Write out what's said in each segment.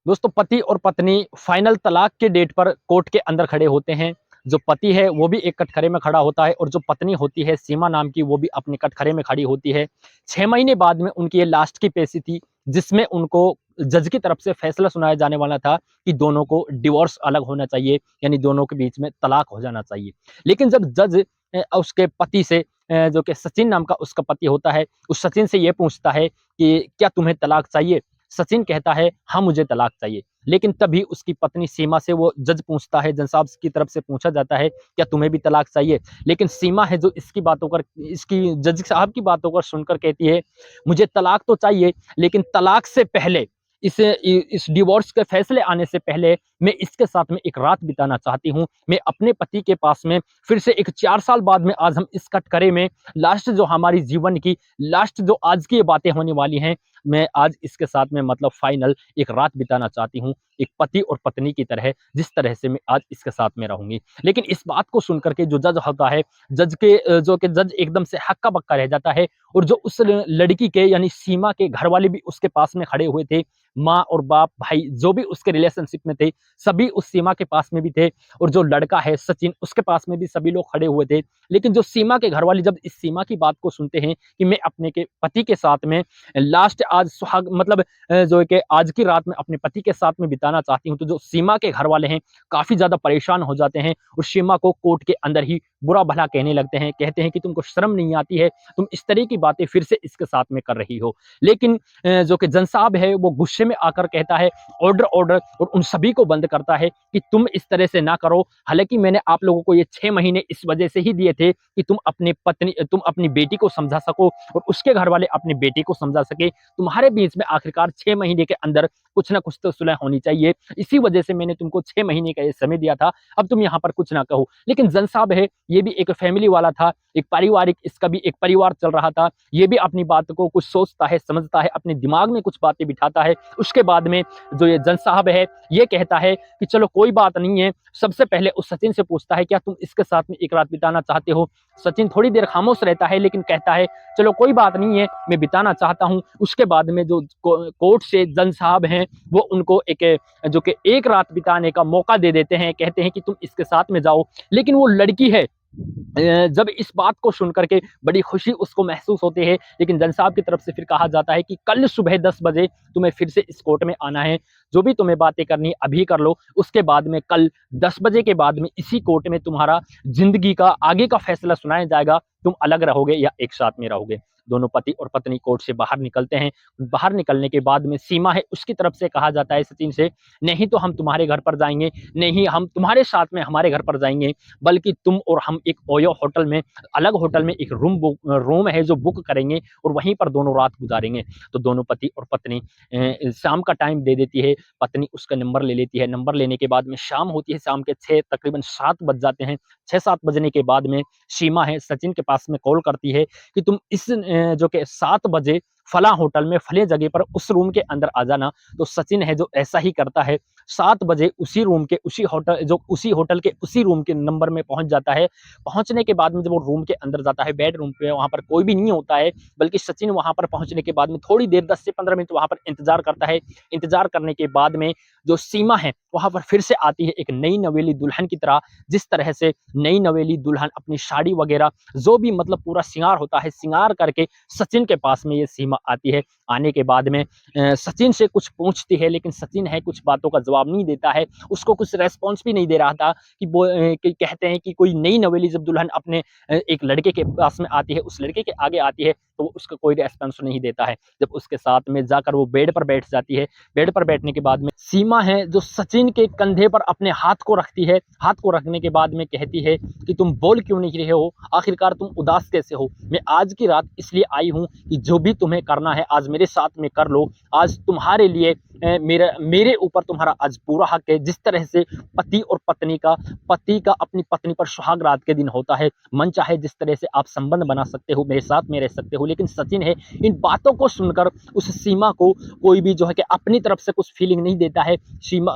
दोस्तों, पति और पत्नी फाइनल तलाक के डेट पर कोर्ट के अंदर खड़े होते हैं। जो पति है वो भी एक कटघरे में खड़ा होता है और जो पत्नी होती है सीमा नाम की, वो भी अपने कटघरे में खड़ी होती है। 6 महीने बाद में उनकी ये लास्ट की पेशी थी, जिसमें उनको जज की तरफ से फैसला सुनाया जाने वाला था कि दोनों को डिवोर्स अलग होना चाहिए, यानी दोनों के बीच में तलाक हो जाना चाहिए। लेकिन जब जज उसके पति से, जो कि सचिन नाम का उसका पति होता है, उस सचिन से ये पूछता है कि क्या तुम्हें तलाक चाहिए? सचिन कहता है हाँ, मुझे तलाक चाहिए। लेकिन तभी उसकी पत्नी सीमा से वो जज पूछता है, जज साहब की तरफ से पूछा जाता है क्या तुम्हें भी तलाक चाहिए? लेकिन सीमा है जो इसकी जज साहब की बातों को सुनकर कहती है मुझे तलाक तो चाहिए, लेकिन तलाक से पहले इस डिवोर्स के फैसले आने से पहले मैं इसके साथ में एक रात बिताना चाहती हूँ। मैं अपने पति के पास में फिर से एक 4 साल बाद में आज हम इस कटघरे में लास्ट जो हमारी जीवन की लास्ट जो आज की ये बातें होने वाली हैं, मैं आज इसके साथ में मतलब फाइनल एक रात बिताना चाहती हूँ, एक पति और पत्नी की तरह, जिस तरह से मैं आज इसके साथ में रहूँगी। लेकिन इस बात को सुनकर के जो जज होता है, जो कि जज एकदम से हक्का-बक्का रह जाता है और जो उस ल लड़की के यानी सीमा के घरवाले भी उसके पास में खड़े हुए थे, माँ और बाप, भाई जो भी उसके रिलेशनशिप में थे, सभी उस सीमा के पास में भी थे और जो लड़का है सचिन, उसके पास में भी सभी लोग खड़े हुए थे। लेकिन जो सीमा के घरवाले जब इस सीमा की बात को सुनते हैं कि मैं अपने के पति के साथ में लास्ट आज सुहाग मतलब जो है कि आज की रात में अपने पति के साथ में बिताना चाहती हूँ, तो जो सीमा के घर वाले हैं काफ़ी ज़्यादा परेशान हो जाते हैं और सीमा को कोर्ट के अंदर ही बुरा-भला कहने लगते हैं। कहते हैं कि तुमको शर्म नहीं आती है, तुम इस तरह की बातें फिर से इसके साथ में कर रही हो। लेकिन जो कि जज साहब है वो गुस्से में आकर कहता है ऑर्डर, ऑर्डर और उन सभी को बंद करता है कि तुम इस तरह से ना करो। हालाँकि मैंने आप लोगों को ये 6 महीने इस वजह से ही दिए थे कि तुम अपनी बेटी को समझा सको और उसके घरवाले अपनी बेटी को समझा सके। तुम्हारे बीच में आखिरकार 6 महीने के अंदर कुछ ना कुछ तो सुलह होनी चाहिए। इसी वजह से मैंने तुमको 6 महीने का ये समय दिया था। अब तुम यहाँ पर कुछ ना कहो। लेकिन जज साहब है, ये भी एक फैमिली वाला था, एक पारिवारिक इसका भी एक परिवार चल रहा था। ये भी अपनी बात को कुछ सोचता है, समझता है, अपने दिमाग में कुछ बातें बिठाता है। उसके बाद में जो ये जज साहब है, ये कहता है कि चलो कोई बात नहीं है। सबसे पहले उस सचिन से पूछता है क्या तुम इसके साथ में एक रात बिताना चाहते हो? सचिन थोड़ी देर खामोश रहता है लेकिन कहता है चलो कोई बात नहीं है, मैं बिताना चाहता हूँ। उसके बाद में जो कोर्ट से जज साहब हैं, वो उनको जो कि एक रात बिताने का मौका दे देते हैं, कहते हैं कि तुम इसके साथ में जाओ। लेकिन वो लड़की है, जब इस बात को सुनकर के बड़ी खुशी उसको महसूस होती है, लेकिन जज साहब की तरफ से फिर कहा जाता है कि कल सुबह 10 बजे तुम्हें फिर से इस कोर्ट में आना है। जो भी तुम्हें बातें करनी है अभी कर लो, उसके बाद में कल 10 बजे के बाद में इसी कोर्ट में तुम्हारा ज़िंदगी का आगे का फैसला सुनाया जाएगा, तुम अलग रहोगे या एक साथ में रहोगे। दोनों पति और पत्नी कोर्ट से बाहर निकलते हैं। बाहर निकलने के बाद में सीमा है, उसकी तरफ से कहा जाता है सचिन से, नहीं तो हम तुम्हारे घर पर जाएँगे, नहीं हम तुम्हारे साथ में हमारे घर पर जाएँगे, बल्कि तुम और हम एक ओयो होटल में, अलग होटल में एक रूम है जो बुक करेंगे और वहीं पर दोनों रात गुजारेंगे। तो दोनों पति और पत्नी शाम का टाइम दे देती है, पत्नी उसका नंबर ले लेती है। नंबर लेने के बाद में शाम होती है, शाम के 6 तकरीबन 7 बज जाते हैं। 6-7 बजने के बाद में सीमा है सचिन के पास में कॉल करती है कि तुम जो कि 7 बजे फलाँ होटल में फले जगह पर उस रूम के अंदर आ जाना। तो सचिन है जो ऐसा ही करता है, 7 बजे उसी रूम के उसी होटल के उसी रूम के नंबर में पहुँच जाता है। पहुँचने के बाद में जब वो रूम के अंदर जाता है, बेडरूम पे वहाँ पर कोई भी नहीं होता है, बल्कि सचिन वहाँ पर पहुँचने के बाद में थोड़ी देर 10 से 15 मिनट वहाँ पर इंतज़ार करता है। इंतज़ार करने के बाद में जो सीमा है, वहाँ पर फिर से आती है एक नई नवेली दुल्हन की तरह। जिस तरह से नई नवेली दुल्हन अपनी साड़ी वग़ैरह जो भी मतलब पूरा श्रृंगार होता है, श्रृंगार करके सचिन के पास में ये सीमा आती है। आने के बाद में सचिन से कुछ पूछती है, लेकिन सचिन है कुछ बातों का जवाब नहीं देता है। उसको कुछ रिस्पॉन्स भी नहीं दे रहा था कि कहते हैं कि कोई नई नवेली जब दुल्हन अपने एक लड़के के पास में आती है, उस लड़के के आगे आती है, तो वो उसका कोई रिस्पॉन्स नहीं देता है। जब उसके साथ में जाकर वो बेड पर बैठ जाती है, बेड पर बैठने के बाद में सीमा है जो सचिन के कंधे पर अपने हाथ को रखती है। हाथ को रखने के बाद में कहती है कि तुम बोल क्यों नहीं रहे हो? आखिरकार तुम उदास कैसे हो? मैं आज की रात इसलिए आई हूँ कि जो भी तुम्हें करना है आज मेरे साथ में कर लो। आज तुम्हारे लिए मेरे ऊपर तुम्हारा आज पूरा हक है। जिस तरह से पति का अपनी पत्नी पर सुहाग रात के दिन होता है, मन चाहे जिस तरह से आप संबंध बना सकते हो, मेरे साथ में रह सकते हो। लेकिन सचिन है, इन बातों को सुनकर उस सीमा को कोई भी जो है कि अपनी तरफ से कुछ फीलिंग नहीं देता है।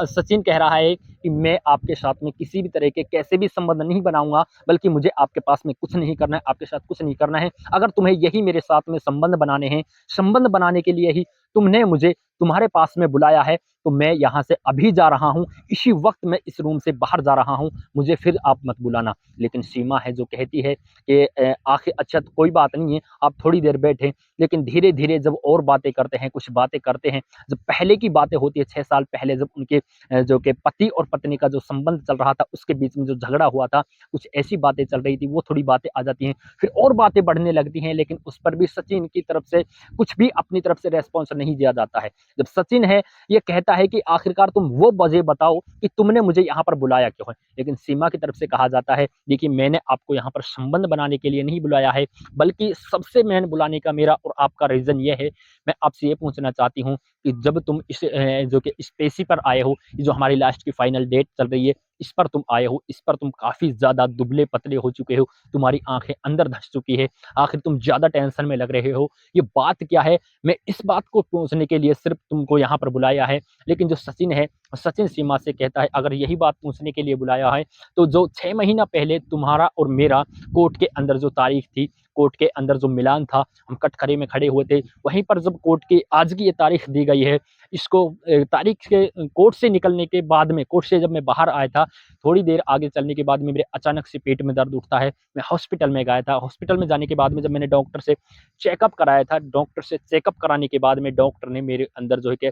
सचिन कह रहा है कि मैं आपके साथ में किसी भी तरह के कैसे भी संबंध नहीं बनाऊँगा, बल्कि मुझे आपके पास में कुछ नहीं करना है, आपके साथ कुछ नहीं करना है। अगर तुम्हें यही मेरे साथ में संबंध बनाने हैं, संबंध बनाने के लिए ही तुमने मुझे तुम्हारे पास में बुलाया है, तो मैं यहाँ से अभी जा रहा हूँ, इसी वक्त मैं इस रूम से बाहर जा रहा हूँ, मुझे फिर आप मत बुलाना। लेकिन सीमा है जो कहती है कि आखिर अच्छा तो कोई बात नहीं है, आप थोड़ी देर बैठे। लेकिन धीरे धीरे जब और बातें करते हैं, कुछ बातें करते हैं, जब पहले की बातें होती है 6 साल पहले, जब उनके जो कि पति और पत्नी का जो संबंध चल रहा था, उसके बीच में जो झगड़ा हुआ था, कुछ ऐसी बातें चल रही थी, वो थोड़ी बातें आ जाती हैं, फिर और बातें बढ़ने लगती हैं। लेकिन उस पर भी सचिन की तरफ से कुछ भी अपनी तरफ से रेस्पॉन्स नहीं दिया जाता है। जब सचिन है ये कहता है कि आखिरकार तुम वो वजह बताओ कि तुमने मुझे यहाँ पर बुलाया क्यों है। लेकिन सीमा की तरफ से कहा जाता है, देखिए मैंने आपको यहाँ पर संबंध बनाने के लिए नहीं बुलाया है, बल्कि सबसे मेन बुलाने का मेरा और आपका रीजन ये है, मैं आपसे ये पूछना चाहती हूँ कि जब तुम इस जो कि इस पेशी पर आए हो, जो हमारी लास्ट की फाइनल डेट चल रही है, इस पर तुम आए हो, इस पर तुम काफी ज्यादा दुबले पतले हो चुके हो, तुम्हारी आंखें अंदर धंस चुकी है, आखिर तुम ज्यादा टेंशन में लग रहे हो, ये बात क्या है। मैं इस बात को पूछने के लिए सिर्फ तुमको यहाँ पर बुलाया है। लेकिन जो सचिन है, सचिन सीमा से कहता है, अगर यही बात पूछने के लिए बुलाया है, तो जो 6 महीना पहले तुम्हारा और मेरा कोर्ट के अंदर जो तारीख थी, कोर्ट के अंदर जो मिलान था, हम कटघरे में खड़े हुए थे, वहीं पर जब कोर्ट की आज की ये तारीख दी गई है, इसको तारीख के कोर्ट से निकलने के बाद में, कोर्ट से जब मैं बाहर आया था, थोड़ी देर आगे चलने के बाद में मेरे अचानक से पेट में दर्द उठता है। मैं हॉस्पिटल में गया था, हॉस्पिटल में जाने के बाद में जब मैंने डॉक्टर से चेकअप कराया था, डॉक्टर से चेकअप कराने के बाद में डॉक्टर ने मेरे अंदर जो है कि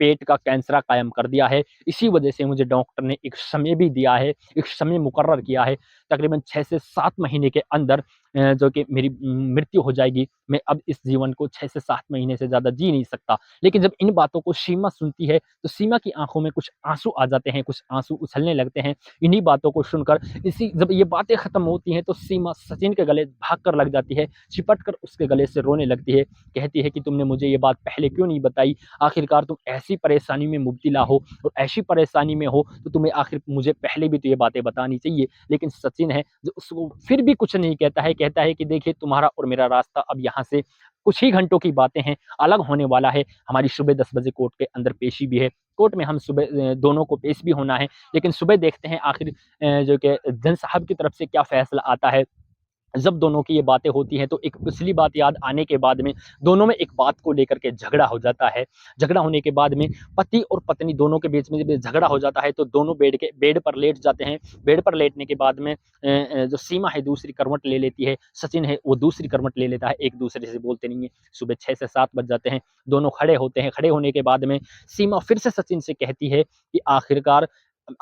पेट का कैंसर कायम कर दिया है। इसी वजह से मुझे डॉक्टर ने एक समय भी दिया है, एक समय मुकर्रर किया है, तकरीबन 6 से 7 महीने के अंदर जो कि मेरी मृत्यु हो जाएगी। मैं अब इस जीवन को 6 से 7 महीने से ज़्यादा जी नहीं सकता। लेकिन जब इन बातों को सीमा सुनती है, तो सीमा की आँखों में कुछ आँसू आ जाते हैं, कुछ आँसू उछलने लगते हैं। इन्हीं बातों को सुनकर इसी जब ये बातें खत्म होती हैं, तो सीमा सचिन के गले भागकर लग जाती है, चिपट कर उसके गले से रोने लगती है, कहती है कि तुमने मुझे ये बात पहले क्यों नहीं बताई? आखिरकार तुम ऐसी परेशानी में मुब्तला हो और ऐसी परेशानी में हो, तो तुम्हें आखिर मुझे पहले भी तो ये बातें बतानी चाहिए। लेकिन सचिन है जो उसको फिर भी कुछ नहीं कहता है, कहता है कि देखिए तुम्हारा और मेरा रास्ता अब यहाँ से कुछ ही घंटों की बातें हैं, अलग होने वाला है। हमारी सुबह 10 बजे कोर्ट के अंदर पेशी भी है, कोर्ट में हम सुबह दोनों को पेश भी होना है। लेकिन सुबह देखते हैं आखिर जो कि जज साहब की तरफ से क्या फैसला आता है। जब दोनों की ये बातें होती हैं, तो एक पिछली बात याद आने के बाद में दोनों में एक बात को लेकर के झगड़ा हो जाता है। झगड़ा होने के बाद में पति और पत्नी दोनों के बीच में जब झगड़ा हो जाता है, तो दोनों बेड पर लेट जाते हैं। बेड पर लेटने के बाद में जो सीमा है दूसरी करवट ले लेती है, सचिन है वो दूसरी करवट ले लेता है, एक दूसरे से बोलते नहीं है। सुबह 6 से 7 बज जाते हैं, दोनों खड़े होते हैं। खड़े होने के बाद में सीमा फिर से सचिन से कहती है कि आखिरकार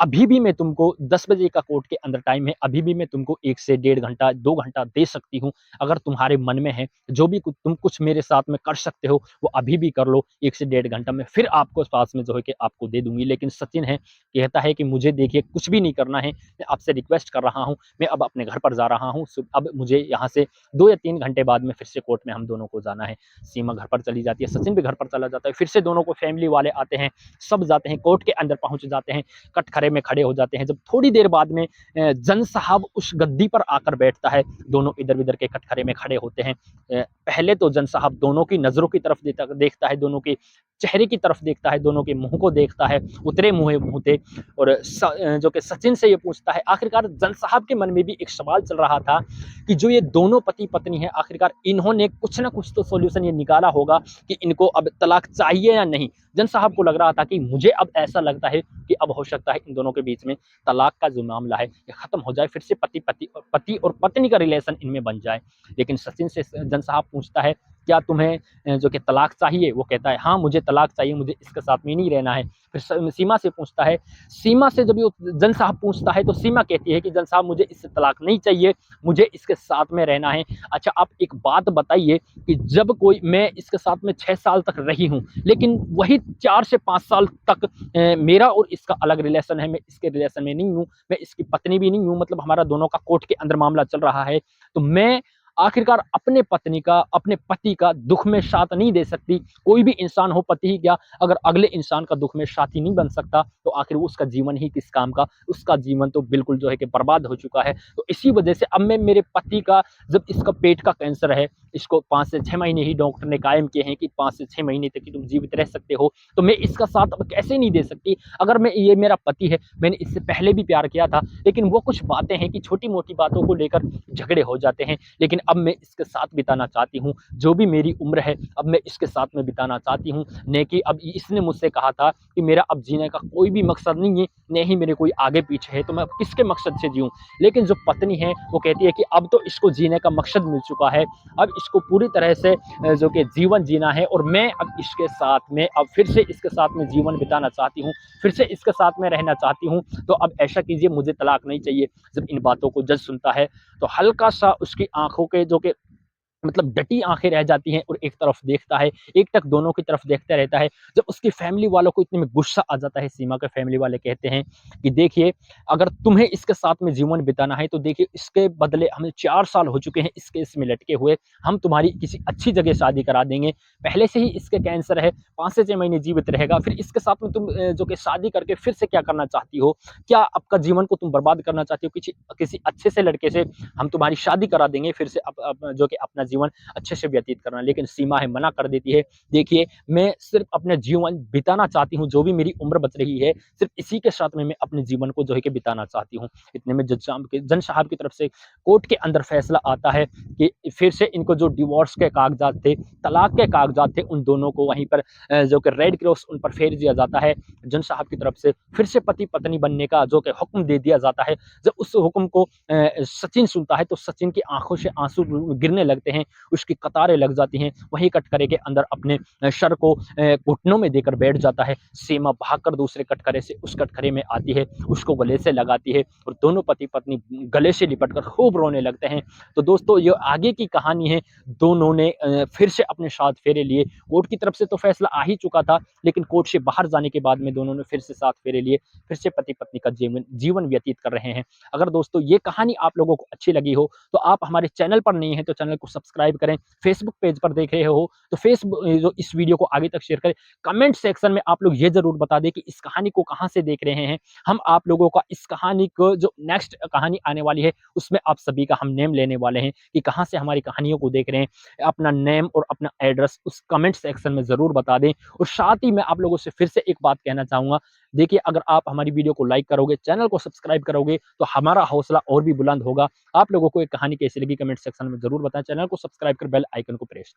अभी भी मैं तुमको 10 बजे का कोर्ट के अंदर टाइम है, अभी भी मैं तुमको 1 से डेढ़ घंटा, 2 घंटा दे सकती हूँ। अगर तुम्हारे मन में है, जो भी कुछ तुम कुछ मेरे साथ में कर सकते हो, वो अभी भी कर लो। 1 से डेढ़ घंटा में फिर आपको पास में जो है कि आपको दे दूँगी। लेकिन सचिन है, कहता है कि मुझे देखिए कुछ भी नहीं करना है, मैं आपसे रिक्वेस्ट कर रहा हूँ, मैं अब अपने घर पर जा रहा हूँ। अब मुझे यहाँ से 2 या 3 घंटे बाद में फिर से कोर्ट में हम दोनों को जाना है। सीमा घर पर चली जाती है, सचिन भी घर पर चला जाता है। फिर से दोनों को फैमिली वाले आते हैं, सब जाते हैं, कोर्ट के अंदर पहुँच जाते हैं। कटघरे में खड़े हो जाते हैं। जब थोड़ी देर बाद में जज साहब उस गद्दी पर आकर बैठता है, दोनों इधर-उधर के कटघरे में खड़े होते हैं। पहले तो जज साहब दोनों की नज़रों की तरफ देखता है, दोनों के चेहरे की तरफ देखता है, दोनों के मुँह को देखता है, उतरे मुँह थे, और जो कि सचिन से ये पूछता है। आखिरकार जज साहब के मन में भी एक सवाल चल रहा था कि जो ये दोनों पति-पत्नी हैं, आखिरकार इन्होंने कुछ ना कुछ तो सॉल्यूशन ये निकाला होगा कि इनको अब तलाक चाहिए या नहीं। जज साहब को लग रहा था कि मुझे अब ऐसा लगता है कि अब हो सकता है इन दोनों के बीच में तलाक का जो मामला है ये खत्म हो जाए, फिर से पति और पत्नी का रिलेशन इनमें बन जाए। लेकिन सचिन से जज साहब पूछता है, क्या तुम्हें जो कि तलाक चाहिए? वो कहता है, हाँ मुझे तलाक चाहिए, मुझे इसके साथ में नहीं रहना है। फिर सीमा से पूछता है, सीमा से जब ये जज साहब पूछता है, तो सीमा कहती है कि जज साहब मुझे इससे तलाक नहीं चाहिए, मुझे इसके साथ में रहना है। अच्छा आप एक बात बताइए कि जब कोई मैं इसके साथ में 6 साल तक रही हूँ, लेकिन वही 4 से 5 साल तक मेरा और इसका अलग रिलेशन है, मैं इसके रिलेशन में नहीं हूँ, मैं इसकी पत्नी भी नहीं हूँ, मतलब हमारा दोनों का कोर्ट के अंदर मामला चल रहा है। तो मैं आखिरकार अपने पत्नी का, अपने पति का दुख में साथ नहीं दे सकती। कोई भी इंसान हो, पति ही क्या, अगर अगले इंसान का दुख में साथी नहीं बन सकता, तो आखिर उसका जीवन ही किस काम का? उसका जीवन तो बिल्कुल जो है कि बर्बाद हो चुका है। तो इसी वजह से अब मैं मेरे पति का, जब इसका पेट का कैंसर है, इसको 5 से 6 महीने ही डॉक्टर ने कायम किए हैं कि 5 से 6 महीने तक ही तुम जीवित रह सकते हो, तो मैं इसका साथ अब कैसे नहीं दे सकती? अगर मैं, ये मेरा पति है, मैंने इससे पहले भी प्यार किया था, लेकिन वो कुछ बातें हैं कि छोटी-मोटी बातों को लेकर झगड़े हो जाते हैं। लेकिन अब मैं इसके साथ बिताना चाहती हूँ, जो भी मेरी उम्र है अब मैं इसके साथ में बिताना चाहती हूँ। न कि अब इसने मुझसे कहा था कि मेरा अब जीने का कोई भी मकसद नहीं है, न ही मेरे कोई आगे पीछे है, तो मैं अब किसके मकसद से जीऊँ। लेकिन जो पत्नी है वो कहती है कि अब तो इसको जीने का मकसद मिल चुका है, अब इसको पूरी तरह से जो कि जीवन जीना है, और मैं अब इसके साथ में अब फिर से इसके साथ में जीवन बिताना चाहती हूँ, फिर से इसके साथ में रहना चाहती हूँ। तो अब ऐसा कीजिए, मुझे तलाक नहीं चाहिए। जब इन बातों को जज सुनता है तो हल्का सा उसकी आंखों के जो कि मतलब डटी आँखें रह जाती हैं, और एक तरफ देखता है, एकटक दोनों की तरफ देखता रहता है। जब उसकी फैमिली वालों को इतने में गुस्सा आ जाता है, सीमा के फैमिली वाले कहते हैं कि देखिए, अगर तुम्हें इसके साथ में जीवन बिताना है तो देखिए, इसके बदले हमें 4 साल हो चुके हैं इस केस में लटके हुए, हम तुम्हारी किसी अच्छी जगह शादी करा देंगे। पहले से ही इसके कैंसर है, 5 से 6 महीने जीवित रहेगा, फिर इसके साथ में तुम जो कि शादी करके फिर से क्या करना चाहती हो? क्या आपका जीवन को तुम बर्बाद करना चाहती हो? किसी किसी अच्छे से लड़के से हम तुम्हारी शादी करा देंगे, फिर से अप जो कि अपना जीवन अच्छे से व्यतीत करना। लेकिन सीमा है, मना कर देती है, देखिए मैं सिर्फ़ अपना जीवन बिताना चाहती हूँ, जो भी मेरी उम्र बच रही है, सिर्फ़ इसी के साथ में मैं अपने जीवन को जो है कि बिताना चाहती हूँ। इतने में जज साहब की तरफ से कोर्ट के अंदर फैसला आता है कि फिर से इनको जो डिवोर्स के कागज़ात थे, तलाक के कागज़ात थे, उन दोनों को वहीं पर जो कि रेड क्रॉस उन पर फेर दिया जाता है। जज साहब की तरफ से फिर से पति-पत्नी बनने का जो कि हुक्म दे दिया जाता है। जब उस हुक्म को सचिन सुनता है तो सचिन की आँखों से आँसू गिरने लगते हैं, उसकी कतारें लग जाती हैं। वहीं कटघरे के अंदर अपने सर को घुटनों में देकर बैठ जाता है। सीमा भागकर दूसरे कटघरे से उस कटघरे में आती है, उसको गले से लगाती है, और दोनों पति-पत्नी गले से लिपटकर खूब रोने लगते हैं। तो दोस्तों, ये आगे की कहानी है। दोनों ने फिर से अपने 7 फेरे लिए। कोर्ट की तरफ से तो फैसला आ ही चुका था, लेकिन कोर्ट से बाहर जाने के बाद में दोनों ने फिर से 7 फेरे लिए, फिर से पति-पत्नी का जीवन जीवन व्यतीत कर रहे हैं। अगर दोस्तों ये कहानी आप लोगों को अच्छी लगी हो, तो आप हमारे चैनल पर नए हैं तो चैनल को सब्सक्राइब करें। फेसबुक पेज पर देख रहे हो तो जो इस वीडियो को आगे तक शेयर करें। कमेंट सेक्शन में आप लोग ये ज़रूर बता दें कि इस कहानी को कहाँ से देख रहे हैं। हम आप लोगों का इस कहानी को, जो नेक्स्ट कहानी आने वाली है, उसमें आप सभी का हम नेम लेने वाले हैं कि कहाँ से हमारी कहानियों को देख रहे हैं। अपना नेम और अपना एड्रेस उस कमेंट सेक्शन में ज़रूर बता दें। और साथ ही मैं आप लोगों से फिर से एक बात कहना चाहूँगा, देखिए, अगर आप हमारी वीडियो को लाइक करोगे, चैनल को सब्सक्राइब करोगे, तो हमारा हौसला और भी बुलंद होगा। आप लोगों को ये कहानी कैसी लगी कमेंट सेक्शन में ज़रूर बताएँ। चैनल को सब्सक्राइब कर बेल आइकन को प्रेस